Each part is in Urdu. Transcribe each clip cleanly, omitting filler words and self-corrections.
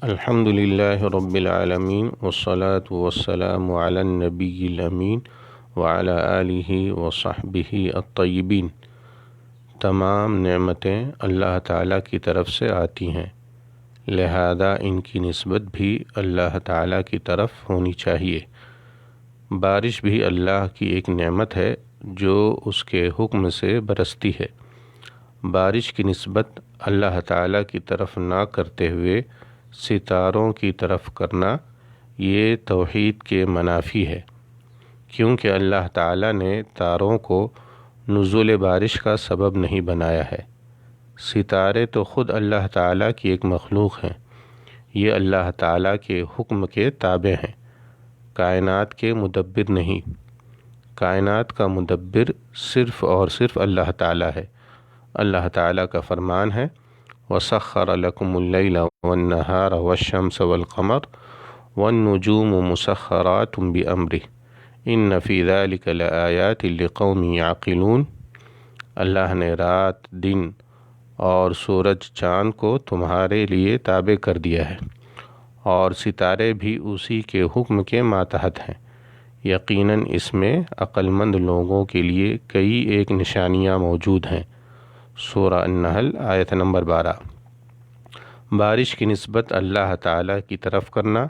الحمد للہ رب العالمین والصلاة والسلام علی النبی الامین وعلی آلہ وصحبہ الطیبین۔ تمام نعمتیں اللہ تعالیٰ کی طرف سے آتی ہیں، لہذا ان کی نسبت بھی اللہ تعالیٰ کی طرف ہونی چاہیے۔ بارش بھی اللہ کی ایک نعمت ہے جو اس کے حکم سے برستی ہے۔ بارش کی نسبت اللہ تعالیٰ کی طرف نہ کرتے ہوئے ستاروں کی طرف کرنا یہ توحید کے منافی ہے، کیونکہ اللہ تعالیٰ نے تاروں کو نزول بارش کا سبب نہیں بنایا ہے۔ ستارے تو خود اللہ تعالیٰ کی ایک مخلوق ہیں، یہ اللہ تعالیٰ کے حکم کے تابع ہیں، کائنات کے مدبر نہیں۔ کائنات کا مدبر صرف اور صرف اللہ تعالیٰ ہے۔ اللہ تعالیٰ کا فرمان ہے وَسَخَّرَ لَكُمُ اللَّيْلَ وَالنَّهَارَ وَالشَّمْسَ وَالْقَمَرَ وَالنُّجُومُ مُسَخَّرَاتٌ بِأَمْرِهِ إِنَّ فِي ذَلِكَ لَآيَاتٍ لِقَوْمٍ يَعْقِلُونَ۔ اللہ نے رات، دن اور سورج چاند کو تمہارے لیے تابع کر دیا ہے، اور ستارے بھی اسی کے حکم کے ماتحت ہیں۔ یقیناً اس میں عقل مند لوگوں کے لیے کئی ایک نشانیاں موجود ہیں۔ سورہ النحل آیت نمبر 12۔ بارش کی نسبت اللہ تعالیٰ کی طرف کرنا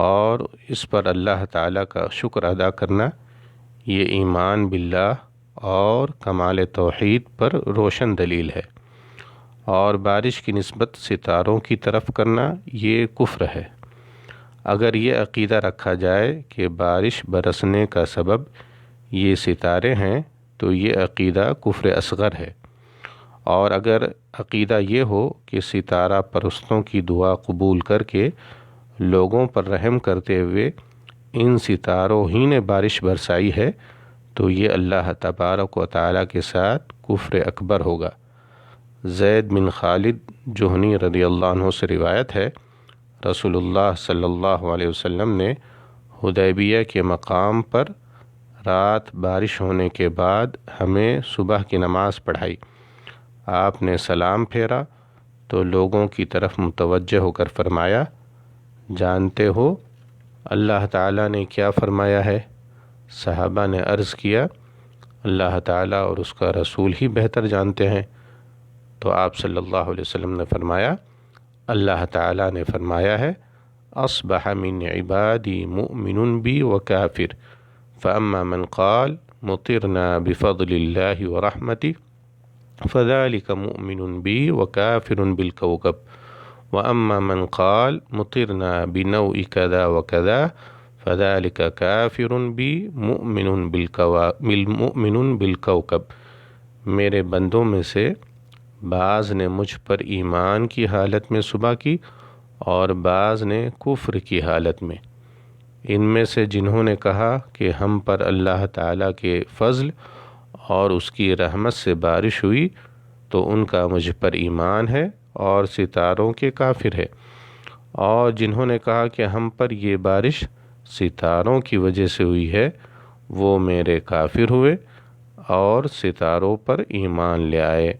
اور اس پر اللہ تعالیٰ کا شکر ادا کرنا یہ ایمان باللہ اور کمال توحید پر روشن دلیل ہے، اور بارش کی نسبت ستاروں کی طرف کرنا یہ کفر ہے۔ اگر یہ عقیدہ رکھا جائے کہ بارش برسنے کا سبب یہ ستارے ہیں تو یہ عقیدہ کفر اصغر ہے، اور اگر عقیدہ یہ ہو کہ ستارہ پرستوں کی دعا قبول کر کے لوگوں پر رحم کرتے ہوئے ان ستاروں ہی نے بارش برسائی ہے تو یہ اللہ تبارک و تعالیٰ کے ساتھ کفر اکبر ہوگا۔ زید بن خالد جہنی رضی اللہ عنہ سے روایت ہے، رسول اللہ صلی اللہ علیہ وسلم نے حدیبیہ کے مقام پر رات بارش ہونے کے بعد ہمیں صبح کی نماز پڑھائی۔ آپ نے سلام پھیرا تو لوگوں کی طرف متوجہ ہو کر فرمایا، جانتے ہو اللہ تعالیٰ نے کیا فرمایا ہے؟ صحابہ نے عرض کیا، اللہ تعالیٰ اور اس کا رسول ہی بہتر جانتے ہیں۔ تو آپ صلی اللہ علیہ وسلم نے فرمایا، اللہ تعالیٰ نے فرمایا ہے اصبح من عبادی مؤمن بی وکافر فاما من قال مطرنا بفضل اللہ ورحمتہ فذلك مؤمن بی وکافر بالکوكب واما من قال مطرنا بنوء كذا وكذا فذلك کافر بی مؤمن بالکوكب۔ میرے بندوں میں سے بعض نے مجھ پر ایمان کی حالت میں صبح کی اور بعض نے کفر کی حالت میں۔ ان میں سے جنہوں نے کہا کہ ہم پر اللہ تعالیٰ کے فضل اور اس کی رحمت سے بارش ہوئی تو ان کا مجھ پر ایمان ہے اور ستاروں کے کافر ہے، اور جنہوں نے کہا کہ ہم پر یہ بارش ستاروں کی وجہ سے ہوئی ہے وہ میرے کافر ہوئے اور ستاروں پر ایمان لے آئے۔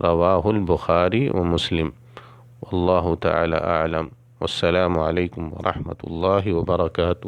رواہ البخاری و مسلم۔ واللہ تعالی اعلم۔ والسلام علیکم ورحمۃ اللہ وبرکاتہ۔